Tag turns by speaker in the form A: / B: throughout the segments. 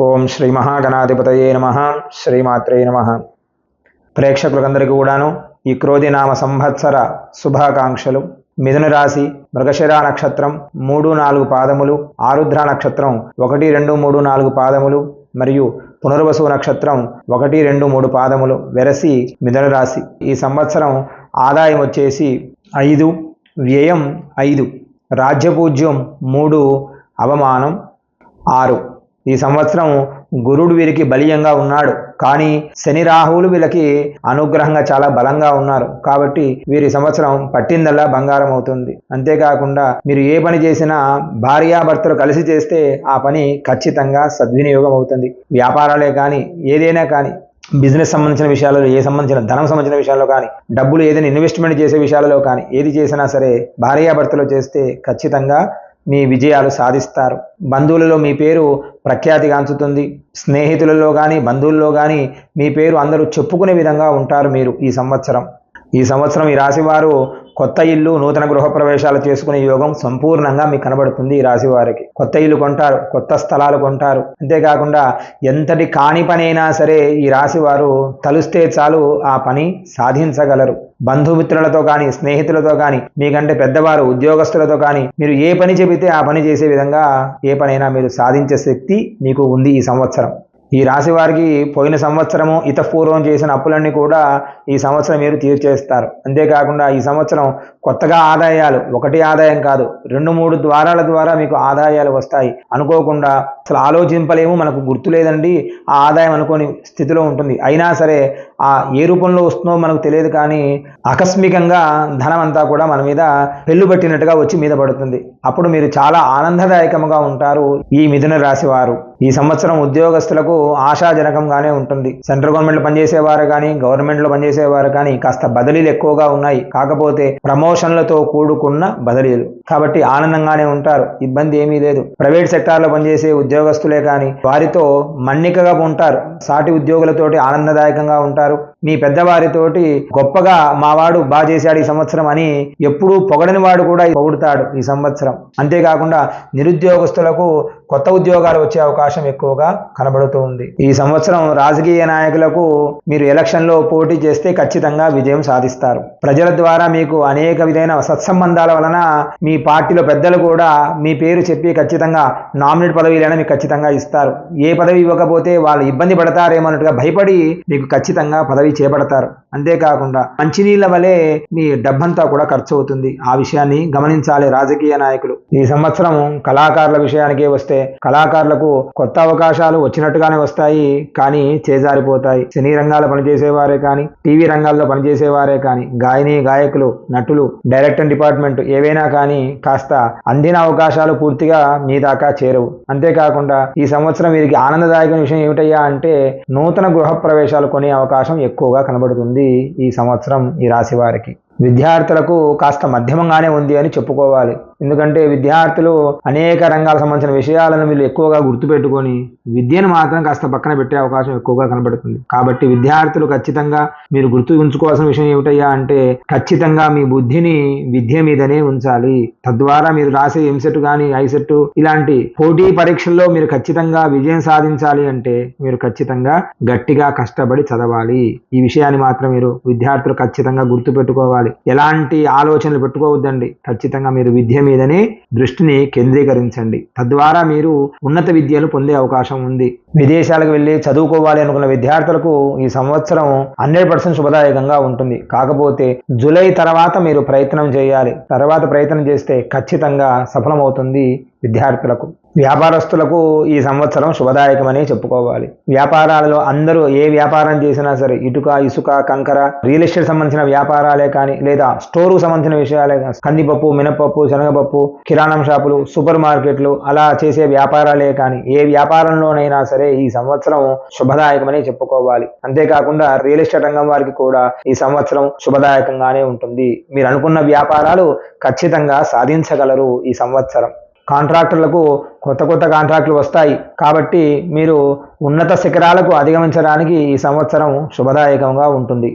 A: ఓం శ్రీ మహాగణాధిపతయే నమః. శ్రీమాత్రే నమః. ప్రేక్షకులందరికీ కూడాను ఈ క్రోధినామ సంవత్సర శుభాకాంక్షలు. మిథున రాశి మృగశిర నక్షత్రం 3-4 పాదములు, ఆరుద్ర నక్షత్రం 1, 2, 3, 4 పాదములు మరియు పునర్వసు నక్షత్రం 1, 2, 3 పాదములు వెరసి మిథున రాశి. ఈ సంవత్సరం ఆదాయం వచ్చేసి 5, వ్యయం 5, రాజ్యపూజ్యం 3, అవమానం 6. ఈ సంవత్సరం గురుడు వీరికి బలీయంగా ఉన్నాడు, కానీ శని రాహువులు వీళ్ళకి అనుగ్రహంగా చాలా బలంగా ఉన్నారు. కాబట్టి వీరి సంవత్సరం పట్టిందల్లా బంగారం అవుతుంది. అంతేకాకుండా మీరు ఏ పని చేసినా భార్యాభర్తలు కలిసి చేస్తే ఆ పని ఖచ్చితంగా సద్వినియోగం అవుతుంది. వ్యాపారాలే కానీ ఏదైనా కానీ, బిజినెస్ సంబంధించిన విషయాలలో, సంబంధించిన ధనం సంబంధించిన విషయాల్లో కానీ, డబ్బులు ఏదైనా ఇన్వెస్ట్మెంట్ చేసే విషయాలలో కానీ, ఏది చేసినా సరే భార్యాభర్తలు చేస్తే ఖచ్చితంగా మీ విజయాలు సాధిస్తారు. బంధువులలో మీ పేరు ప్రఖ్యాతిగాంచుతుంది. స్నేహితులలో కానీ బంధువుల్లో కానీ మీ పేరు అందరూ చెప్పుకునే విధంగా ఉంటారు మీరు ఈ సంవత్సరం. ఈ ఈ రాశివారు కొత్త ఇల్లు, నూతన గృహప్రవేశాలు చేసుకునే యోగం సంపూర్ణంగా మీకు కనబడుతుంది. ఈ రాశి వారికి కొత్త ఇల్లు కొంటారు, కొత్త స్థలాలు కొంటారు. అంతేకాకుండా ఎంతటి కాని పనైనా సరే ఈ రాశి వారు తలుస్తే చాలు ఆ పని సాధించగలరు. బంధుమిత్రులతో కానీ, స్నేహితులతో కానీ, మీకంటే పెద్దవారు ఉద్యోగస్తులతో కానీ మీరు ఏ పని చెబితే ఆ పని చేసే విధంగా ఏ పనైనా మీరు సాధించే శక్తి మీకు ఉంది ఈ సంవత్సరం. ఈ రాశి వారికి పోయిన సంవత్సరము ఇతపూర్వం చేసిన అప్పులన్నీ కూడా ఈ సంవత్సరం మీరు తీర్చేస్తారు. అంతేకాకుండా ఈ సంవత్సరం కొత్తగా ఆదాయాలు, ఒకటి ఆదాయం కాదు, 2-3 ద్వారాల ద్వారా మీకు ఆదాయాలు వస్తాయి. అనుకోకుండా అసలు ఆలోచింపలేము, మనకు గుర్తు లేదండి ఆ ఆదాయం అనుకోని స్థితిలో ఉంటుంది. అయినా సరే ఆ ఏ రూపంలో వస్తుందో మనకు తెలియదు, కానీ ఆకస్మికంగా ధనం అంతా కూడా మన మీద పెళ్ళు పట్టినట్టుగా వచ్చి మీద పడుతుంది. అప్పుడు మీరు చాలా ఆనందదాయకంగా ఉంటారు ఈ మిథున రాశి వారు. ఈ సంవత్సరం ఉద్యోగస్తులకు ఆశాజనకంగానే ఉంటుంది. సెంట్రల్ గవర్నమెంట్లో పనిచేసేవారు కానీ, గవర్నమెంట్లో పనిచేసేవారు కానీ కాస్త బదిలీలు ఎక్కువగా ఉన్నాయి. కాకపోతే ప్రమోషన్లతో కూడుకున్న బదిలీలు, కాబట్టి ఆనందంగానే ఉంటారు, ఇబ్బంది ఏమీ లేదు. ప్రైవేట్ సెక్టార్లో పనిచేసే ఉద్యోగస్తులే కానీ వారితో మన్నికగా ఉంటారు. సాటి ఉద్యోగులతోటి ఆనందదాయకంగా ఉంటారు. మీ పెద్దవారితోటి గొప్పగా మావాడు బాగా చేశాడు ఈ సంవత్సరం అని ఎప్పుడూ పొగడని వాడు కూడా పొగుడుతాడు ఈ సంవత్సరం. అంతేకాకుండా నిరుద్యోగస్తులకు కొత్త ఉద్యోగాలు వచ్చే అవకాశం ఎక్కువగా కనబడుతూ ఉంది. ఈ సంవత్సరం రాజకీయ నాయకులకు మీరు ఎలక్షన్లో పోటీ చేస్తే ఖచ్చితంగా విజయం సాధిస్తారు. ప్రజల ద్వారా మీకు అనేక విధమైన సత్సంబంధాల వలన మీ పార్టీలో పెద్దలు కూడా మీ పేరు చెప్పి ఖచ్చితంగా నామినేట్ పదవిలైనా మీకు ఖచ్చితంగా ఇస్తారు. ఏ పదవి ఇవ్వకపోతే వాళ్ళు ఇబ్బంది పడతారేమన్నట్టుగా భయపడి మీకు ఖచ్చితంగా పదవి చేపడతారు. అంతేకాకుండా మంచినీళ్ళ వలె మీ డబ్బంతా కూడా ఖర్చు అవుతుంది. ఆ విషయాన్ని గమనించాలి రాజకీయ నాయకులు. ఈ సంవత్సరం కళాకారుల విషయానికే వస్తే కళాకారులకు కొత్త అవకాశాలు వచ్చినట్టుగానే వస్తాయి, కానీ చేజారిపోతాయి. సినీ రంగాల్లో పనిచేసేవారే కానీ, టీవీ రంగాల్లో పనిచేసేవారే కానీ, గాయకులు, నటులు, డైరెక్టర్ డిపార్ట్మెంట్ ఏవైనా కానీ కాస్త అందిన అవకాశాలు పూర్తిగా మీ దాకా చేరవు. అంతేకాకుండా ఈ సంవత్సరం వీరికి ఆనందదాయక విషయం ఏమిటయ్యా అంటే నూతన గృహ ప్రవేశాలు కొనే అవకాశం ఎక్కువగా కనబడుతుంది ఈ సంవత్సరం ఈ రాశి వారికి. విద్యార్థులకు కాస్త మధ్యమంగానే ఉంది అని చెప్పుకోవాలి. ఎందుకంటే విద్యార్థులు అనేక రంగాలకు సంబంధించిన విషయాలను వీళ్ళు ఎక్కువగా గుర్తుపెట్టుకొని విద్యను మాత్రం కాస్త పక్కన పెట్టే అవకాశం ఎక్కువగా కనబడుతుంది. కాబట్టి విద్యార్థులు ఖచ్చితంగా మీరు గుర్తు ఉంచుకోవాల్సిన విషయం ఏమిటయ్యా అంటే ఖచ్చితంగా మీ బుద్ధిని విద్య మీదనే ఉంచాలి. తద్వారా మీరు రాసే ఎంసెట్ కానీ, ఐసెట్ ఇలాంటి పోటీ పరీక్షల్లో మీరు ఖచ్చితంగా విజయం సాధించాలి అంటే మీరు ఖచ్చితంగా గట్టిగా కష్టపడి చదవాలి. ఈ విషయాన్ని మాత్రం మీరు విద్యార్థులు ఖచ్చితంగా గుర్తుపెట్టుకోవాలి. ఎలాంటి ఆలోచనలు పెట్టుకోవద్దండి. ఖచ్చితంగా మీరు విద్య మీదనే దృష్టిని కేంద్రీకరించండి. తద్వారా మీరు ఉన్నత విద్యను పొందే అవకాశం ఉంది. విదేశాలకు వెళ్ళి చదువుకోవాలి అనుకున్న విద్యార్థులకు ఈ సంవత్సరం 100% శుభదాయకంగా ఉంటుంది. కాకపోతే జూలై తర్వాత మీరు ప్రయత్నం చేయాలి. తర్వాత ప్రయత్నం చేస్తే ఖచ్చితంగా సఫలమవుతుంది విద్యార్థులకు. వ్యాపారస్తులకు ఈ సంవత్సరం శుభదాయకమని చెప్పుకోవాలి. వ్యాపారాలలో అందరూ ఏ వ్యాపారం చేసినా సరే, ఇటుక, ఇసుక, కంకర, రియల్ ఎస్టేట్ సంబంధించిన వ్యాపారాలే కానీ, లేదా స్టోర్కు సంబంధించిన విషయాలే కానీ, కందిపప్పు, మినపప్పు, శనగపప్పు, కిరాణం షాపులు, సూపర్ మార్కెట్లు అలా చేసే వ్యాపారాలే కానీ ఏ వ్యాపారంలోనైనా సరే ఈ సంవత్సరం శుభదాయకమని చెప్పుకోవాలి. అంతేకాకుండా రియల్ ఎస్టేట్ రంగం వారికి కూడా ఈ సంవత్సరం శుభదాయకంగానే ఉంటుంది. మీరు అనుకున్న వ్యాపారాలు ఖచ్చితంగా సాధించగలరు ఈ సంవత్సరం. కాంట్రాక్టర్లకు కొత్త కాంట్రాక్టులు వస్తాయి. కాబట్టి మీరు ఉన్నత శిఖరాలకు అధిగమించడానికి ఈ సంవత్సరం శుభదాయకంగా ఉంటుంది.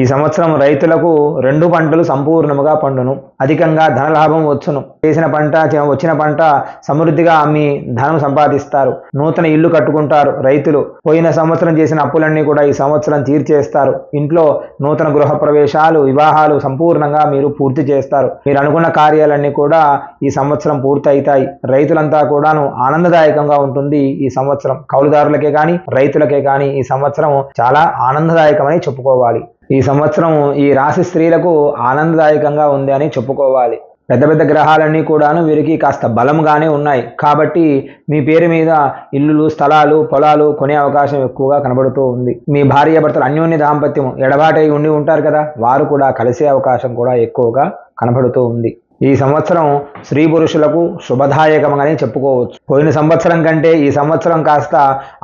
A: ఈ సంవత్సరం రైతులకు 2 పంటలు సంపూర్ణముగా పండును. అధికంగా ధనలాభం వచ్చును. వచ్చిన పంట సమృద్ధిగా అమ్మి ధనం సంపాదిస్తారు. నూతన ఇల్లు కట్టుకుంటారు. రైతులు పోయిన సంవత్సరం చేసిన అప్పులన్నీ కూడా ఈ సంవత్సరం తీర్చేస్తారు. ఇంట్లో నూతన గృహ ప్రవేశాలు, వివాహాలు సంపూర్ణంగా మీరు పూర్తి చేస్తారు. మీరు అనుకున్న కార్యాలన్నీ కూడా ఈ సంవత్సరం పూర్తయితాయి. రైతులంతా కూడాను ఆనందదాయకంగా ఉంటుంది ఈ సంవత్సరం. కౌలుదారులకే కానీ రైతులకే కానీ ఈ సంవత్సరం చాలా ఆనందదాయకమని చెప్పుకోవాలి. ఈ సంవత్సరం ఈ రాశి స్త్రీలకు ఆనందదాయకంగా ఉంది అని చెప్పుకోవాలి. పెద్ద పెద్ద గ్రహాలన్నీ కూడాను వీరికి కాస్త బలంగానే ఉన్నాయి. కాబట్టి మీ పేరు మీద ఇల్లులు, స్థలాలు, పొలాలు కొనే అవకాశం ఎక్కువగా కనబడుతూ ఉంది. మీ భార్యాభర్తలు అన్యోన్య దాంపత్యం ఎడబాటై ఉండి ఉంటారు కదా, వారు కూడా కలిసే అవకాశం కూడా ఎక్కువగా కనబడుతూ ఉంది. ఈ సంవత్సరం స్త్రీ పురుషులకు శుభదాయకమని చెప్పుకోవచ్చు. పోయిన సంవత్సరం కంటే ఈ సంవత్సరం కాస్త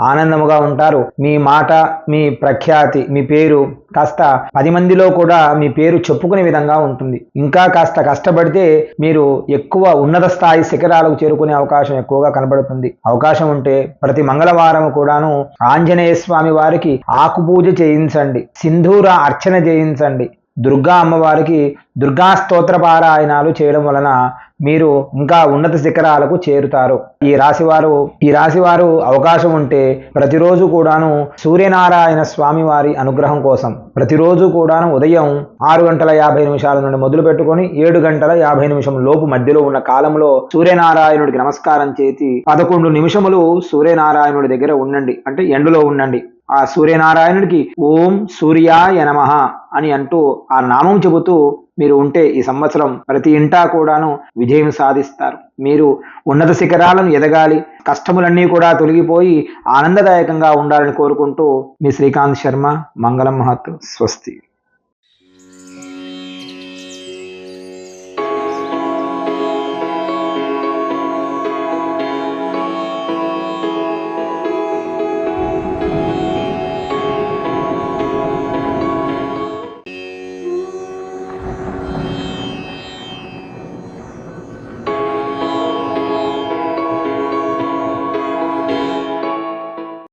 A: ఆనందముగా ఉంటారు. మీ మాట, మీ ప్రఖ్యాతి, మీ పేరు కాస్త 10 మందిలో కూడా మీ పేరు చెప్పుకునే విధంగా ఉంటుంది. ఇంకా కాస్త కష్టపడితే మీరు ఎక్కువ ఉన్నత స్థాయి శిఖరాలకు చేరుకునే అవకాశం ఎక్కువగా కనబడుతుంది. అవకాశం ఉంటే ప్రతి మంగళవారం కూడాను ఆంజనేయ స్వామి వారికి ఆకు పూజ చేయించండి, సింధూర అర్చన చేయించండి. దుర్గా అమ్మవారికి దుర్గా స్తోత్ర పారాయణాలు చేయడం వలన మీరు ఇంకా ఉన్నత శిఖరాలకు చేరుతారు. ఈ రాశివారు అవకాశం ఉంటే ప్రతిరోజు కూడాను సూర్యనారాయణ స్వామి వారి అనుగ్రహం కోసం ప్రతిరోజు కూడాను ఉదయం 6:50 నుండి మొదలు పెట్టుకొని 7:50 లోపు మధ్యలో ఉన్న కాలంలో సూర్యనారాయణుడికి నమస్కారం చేసి 11 నిమిషములు సూర్యనారాయణుడి దగ్గర ఉండండి, అంటే ఎండలో ఉండండి. ఆ సూర్యనారాయణుడికి ఓం సూర్యాయ నమః అని అంటూ ఆ నామం చెబుతూ మీరు ఉంటే ఈ సంవత్సరం ప్రతి ఇంటా కూడాను విజయం సాధిస్తారు. మీరు ఉన్నత శిఖరాలను ఎదగాలి, కష్టములన్నీ కూడా తొలగిపోయి ఆనందదాయకంగా ఉండాలని కోరుకుంటూ మీ శ్రీకాంత్ శర్మ. మంగళం మహత్. స్వస్తి.